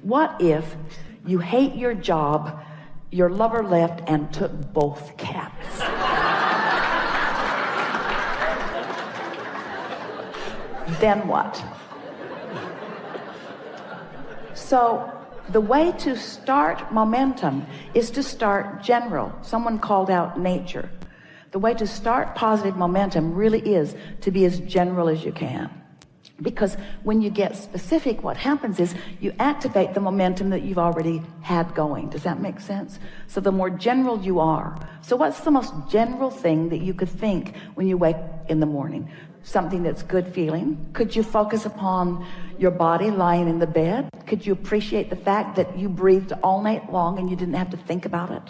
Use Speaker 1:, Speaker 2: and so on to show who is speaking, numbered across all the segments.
Speaker 1: What if you hate your job, your lover left and took both cats? Then what? So the way to start momentum is to start general. Someone called out nature. The way to start positive momentum really is to be as general as you can. Because when you get specific, what happens is you activate the momentum that you've already had going. Does that make sense? So the more general you are. So what's the most general thing that you could think when you wake in the morning? Something that's good feeling. Could you focus upon your body lying in the bed? Could you appreciate the fact that you breathed all night long and you didn't have to think about it?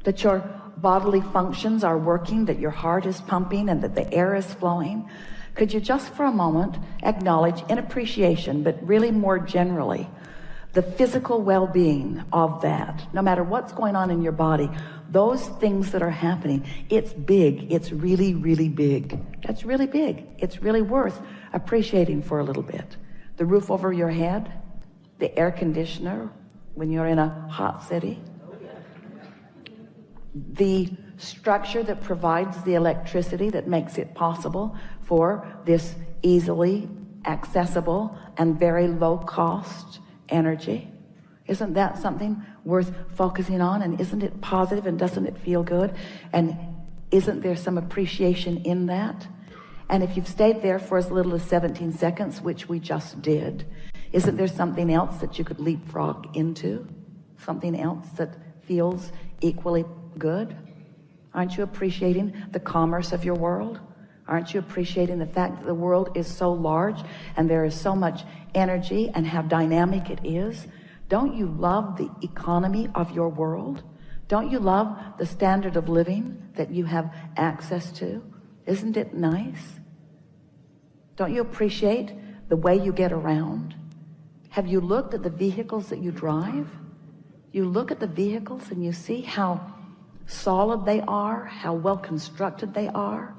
Speaker 1: That your bodily functions are working, that your heart is pumping and that the air is flowing? Could you just for a moment acknowledge in appreciation, but really more generally, the physical well-being of that? No matter what's going on in your body, those things that are happening, it's big. It's really, really big. That's really big. It's really worth appreciating for a little bit. The roof over your head, the air conditioner when you're in a hot city, the structure that provides the electricity that makes it possible for this easily accessible and very low cost energy. Isn't that something worth focusing on? And isn't it positive and doesn't it feel good? And isn't there some appreciation in that? And if you've stayed there for as little as 17 seconds, which we just did, isn't there something else that you could leapfrog into? Something else that feels equally good? Aren't you appreciating the commerce of your world? Aren't you appreciating the fact that the world is so large and there is so much energy and how dynamic it is? Don't you love the economy of your world? Don't you love the standard of living that you have access to? Isn't it nice? Don't you appreciate the way you get around? Have you looked at the vehicles that you drive? You look at the vehicles and you see how solid they are, how well constructed they are,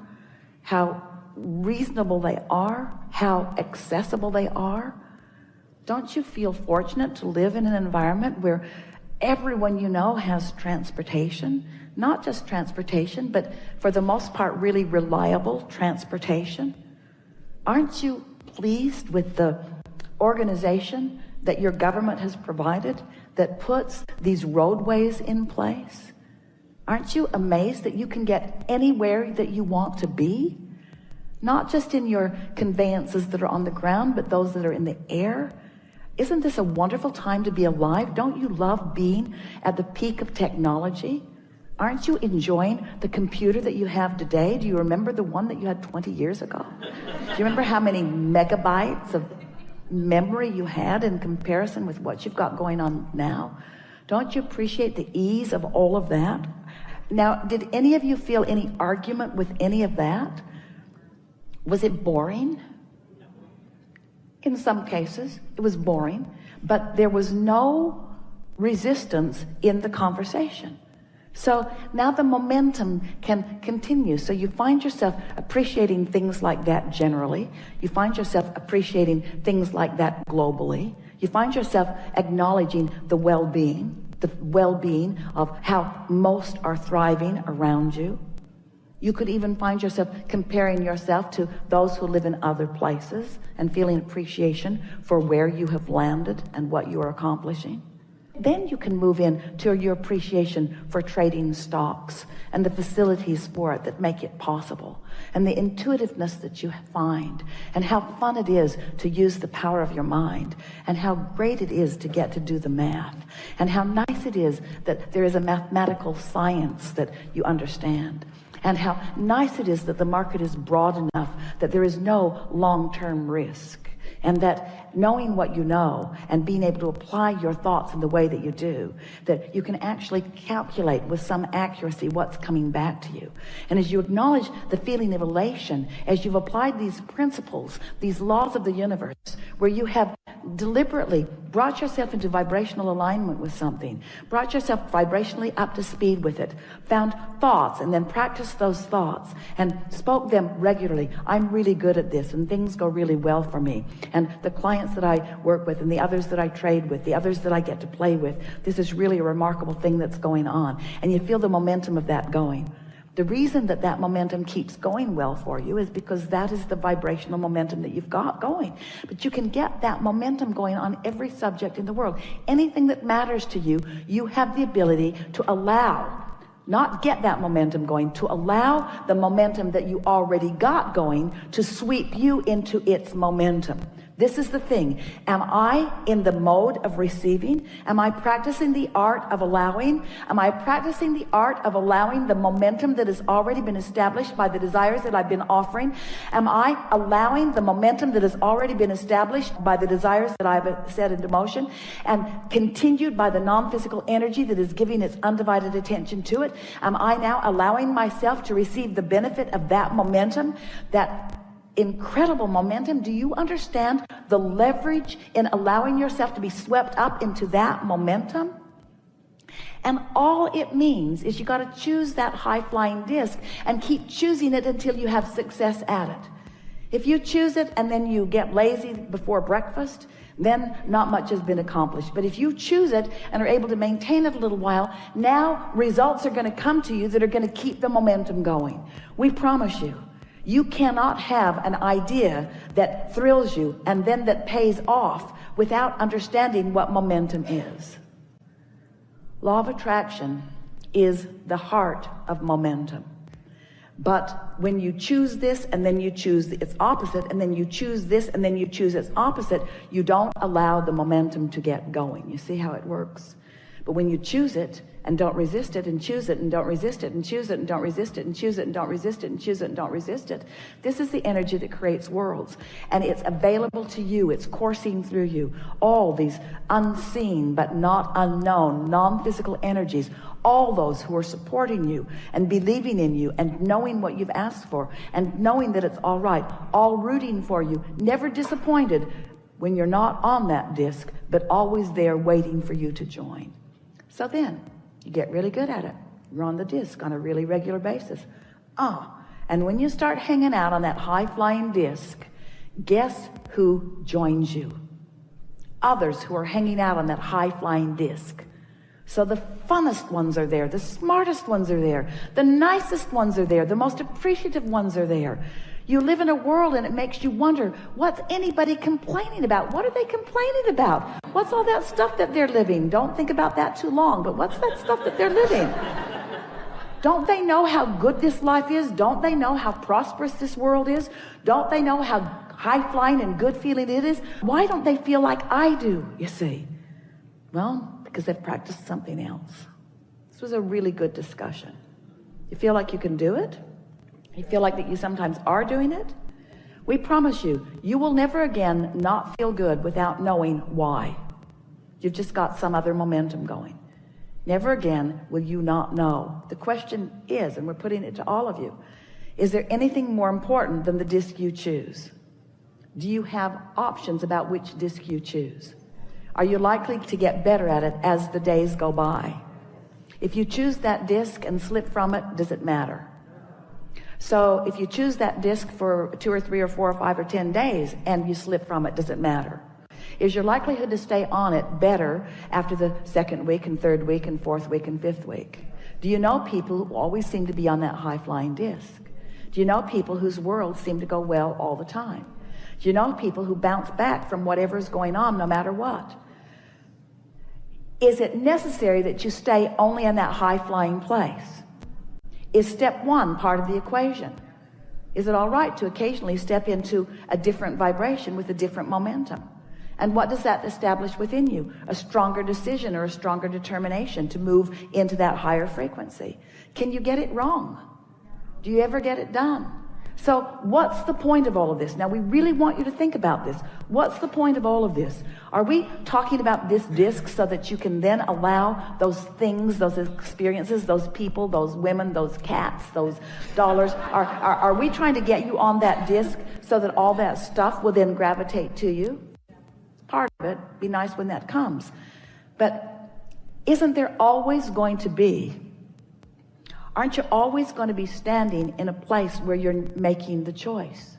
Speaker 1: how reasonable they are, how accessible they are. Don't you feel fortunate to live in an environment where everyone you know has transportation? Not just transportation, but for the most part, really reliable transportation. Aren't you pleased with the organization that your government has provided that puts these roadways in place? Aren't you amazed that you can get anywhere that you want to be? Not just in your conveyances that are on the ground, but those that are in the air. Isn't this a wonderful time to be alive? Don't you love being at the peak of technology? Aren't you enjoying the computer that you have today? Do you remember the one that you had 20 years ago? Do you remember how many megabytes of memory you had in comparison with what you've got going on now? Don't you appreciate the ease of all of that? Now, did any of you feel any argument with any of that? Was it boring? In some cases, it was boring, but there was no resistance in the conversation. So now the momentum can continue. So you find yourself appreciating things like that generally. You find yourself appreciating things like that globally. You find yourself acknowledging the well-being of how most are thriving around you. You could even find yourself comparing yourself to those who live in other places and feeling appreciation for where you have landed and what you are accomplishing. Then you can move in to your appreciation for trading stocks and the facilities for it that make it possible, and the intuitiveness that you find, and how fun it is to use the power of your mind, and how great it is to get to do the math, and how nice it is that there is a mathematical science that you understand, and how nice it is that the market is broad enough that there is no long-term risk. And that knowing what you know and being able to apply your thoughts in the way that you do, that you can actually calculate with some accuracy what's coming back to you. And as you acknowledge the feeling of elation, as you've applied these principles, these laws of the universe, where you have deliberately brought yourself into vibrational alignment with something, brought yourself vibrationally up to speed with it, found thoughts and then practiced those thoughts and spoke them regularly. I'm really good at this and things go really well for me. And the clients that I work with and the others that I trade with, the others that I get to play with, this is really a remarkable thing that's going on. And you feel the momentum of that going. The reason that that momentum keeps going well for you is because that is the vibrational momentum that you've got going. But you can get that momentum going on every subject in the world. Anything that matters to you, you have the ability to allow, not get that momentum going, to allow the momentum that you already got going to sweep you into its momentum. This is the thing. Am I in the mode of receiving? Am I practicing the art of allowing? Am I practicing the art of allowing the momentum that has already been established by the desires that I've been offering? Am I allowing the momentum that has already been established by the desires that I've set into motion and continued by the non-physical energy that is giving its undivided attention to it? Am I now allowing myself to receive the benefit of that momentum, that incredible momentum? Do you understand the leverage in allowing yourself to be swept up into that momentum? And all it means is you got to choose that high-flying disc and keep choosing it until you have success at it. If you choose it and then you get lazy before breakfast, then not much has been accomplished. But if you choose it and are able to maintain it a little while, now results are going to come to you that are going to keep the momentum going. We promise you. You cannot have an idea that thrills you and then that pays off without understanding what momentum is. Law of attraction is the heart of momentum. But when you choose this and then you choose its opposite and then you choose this and then you choose its opposite, you don't allow the momentum to get going. You see how it works? But when you choose it and don't resist it and choose it and don't resist it and choose it and don't resist it and choose it and don't resist it and choose it and don't resist it, this is the energy that creates worlds. And it's available to you. It's coursing through you. All these unseen but not unknown non-physical energies, all those who are supporting you and believing in you and knowing what you've asked for and knowing that it's all right, all rooting for you, never disappointed when you're not on that disc, but always there waiting for you to join. So then you get really good at it. You're on the disc on a really regular basis. And when you start hanging out on that high-flying disc, guess who joins you? Others who are hanging out on that high-flying disc. So the funnest ones are there, the smartest ones are there, the nicest ones are there, the most appreciative ones are there. You live in a world and it makes you wonder, what's anybody complaining about? What are they complaining about? What's all that stuff that they're living? Don't think about that too long, but what's that stuff that they're living? Don't they know how good this life is? Don't they know how prosperous this world is? Don't they know how high-flying and good-feeling it is? Why don't they feel like I do, you see? Well, because they've practiced something else. This was a really good discussion. You feel like you can do it? You feel like that you sometimes are doing it? We promise you, you will never again not feel good without knowing why. You've just got some other momentum going. Never again will you not know. The question is, and we're putting it to all of you, is there anything more important than the disc you choose? Do you have options about which disc you choose? Are you likely to get better at it as the days go by? If you choose that disc and slip from it, does it matter? So if you choose that disc for 2 or 3 or 4 or 5 or 10 days and you slip from it, does it matter? Is your likelihood to stay on it better after the 2nd week and 3rd week and 4th week and 5th week? Do you know people who always seem to be on that high-flying disc? Do you know people whose worlds seem to go well all the time? Do you know people who bounce back from whatever's going on no matter what? Is it necessary that you stay only in that high-flying place? Is step 1 part of the equation? Is it all right to occasionally step into a different vibration with a different momentum? And what does that establish within you? A stronger decision or a stronger determination to move into that higher frequency. Can you get it wrong? Do you ever get it done? So what's the point of all of this? Now we really want you to think about this. What's the point of all of this? Are we talking about this disc so that you can then allow those things, those experiences, those people, those women, those cats, those dollars? Are we trying to get you on that disc so that all that stuff will then gravitate to you? part of it. Be nice when that comes. But isn't there always going to be, aren't you always going to be standing in a place where you're making the choice?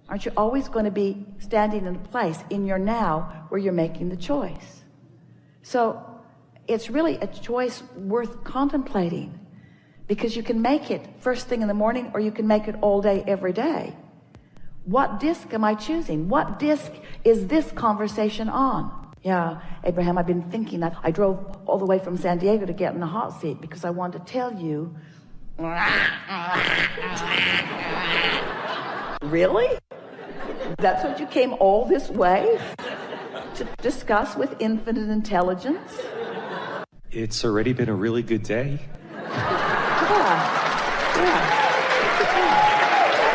Speaker 1: Aren't you always going to be standing in a place in your now where you're making the choice? So it's really a choice worth contemplating, because you can make it first thing in the morning, or you can make it all day, every day. What disc am I choosing? What disc is this conversation on? Yeah, Abraham, I've been thinking. I drove all the way from San Diego to get in the hot seat because I wanted to tell you. Really? That's what you came all this way to discuss with infinite intelligence?
Speaker 2: It's already been a really good day.
Speaker 1: Yeah.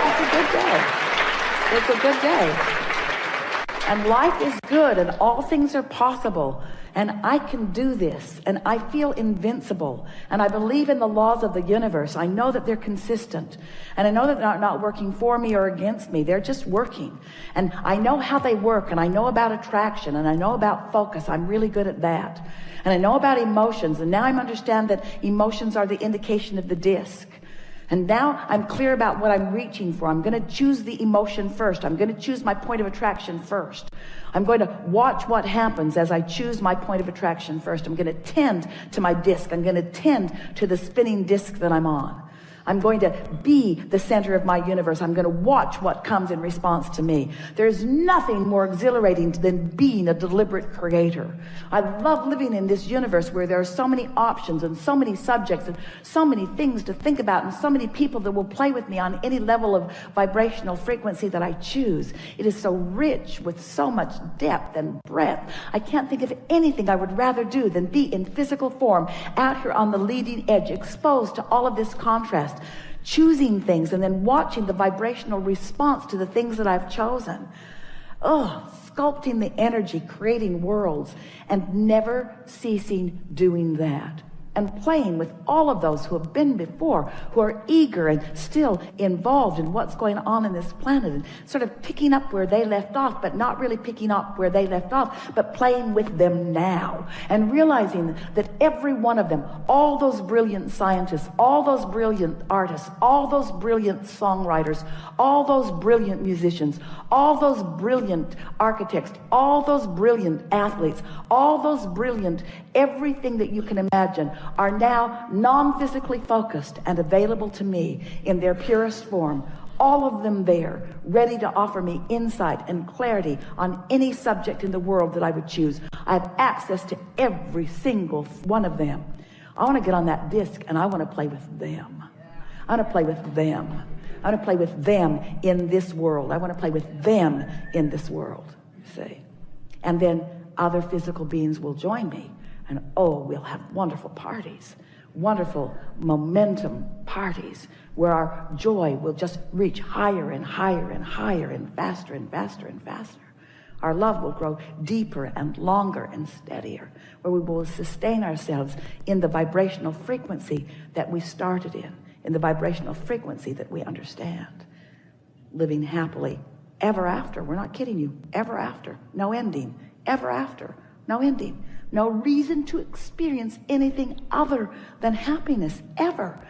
Speaker 1: It's a good day. It's a good day. And life is good, and all things are possible. And I can do this, and I feel invincible, and I believe in the laws of the universe. I know that they're consistent, and I know that they're not working for me or against me. They're just working, and I know how they work, and I know about attraction, and I know about focus. I'm really good at that. And I know about emotions, and now I understand that emotions are the indication of the disc. And now I'm clear about what I'm reaching for. I'm going to choose the emotion first. I'm going to choose my point of attraction first. I'm going to watch what happens as I choose my point of attraction first. I'm going to tend to my disc. I'm going to tend to the spinning disc that I'm on. I'm going to be the center of my universe. I'm going to watch what comes in response to me. There's nothing more exhilarating than being a deliberate creator. I love living in this universe where there are so many options and so many subjects and so many things to think about and so many people that will play with me on any level of vibrational frequency that I choose. It is so rich with so much depth and breadth. I can't think of anything I would rather do than be in physical form out here on the leading edge, exposed to all of this contrast, choosing things and then watching the vibrational response to the things that I've chosen. Sculpting the energy, creating worlds, and never ceasing doing that. And playing with all of those who have been before, who are eager and still involved in what's going on in this planet, and sort of picking up where they left off, but not really picking up where they left off, but playing with them now, and realizing that every one of them, all those brilliant scientists, all those brilliant artists, all those brilliant songwriters, all those brilliant musicians, all those brilliant architects, all those brilliant athletes, all those brilliant everything that you can imagine, are now non-physically focused and available to me in their purest form. All of them there, ready to offer me insight and clarity on any subject in the world that I would choose. I have access to every single one of them. I want to get on that disc and I want to play with them. I want to play with them. I want to play with them in this world. I want to play with them in this world, you see. And then other physical beings will join me. And we'll have wonderful parties, wonderful momentum parties where our joy will just reach higher and higher and higher and faster and faster and faster. Our love will grow deeper and longer and steadier, where we will sustain ourselves in the vibrational frequency that we started in the vibrational frequency that we understand. Living happily ever after. We're not kidding you. Ever after. No ending. Ever after. No ending. No reason to experience anything other than happiness ever.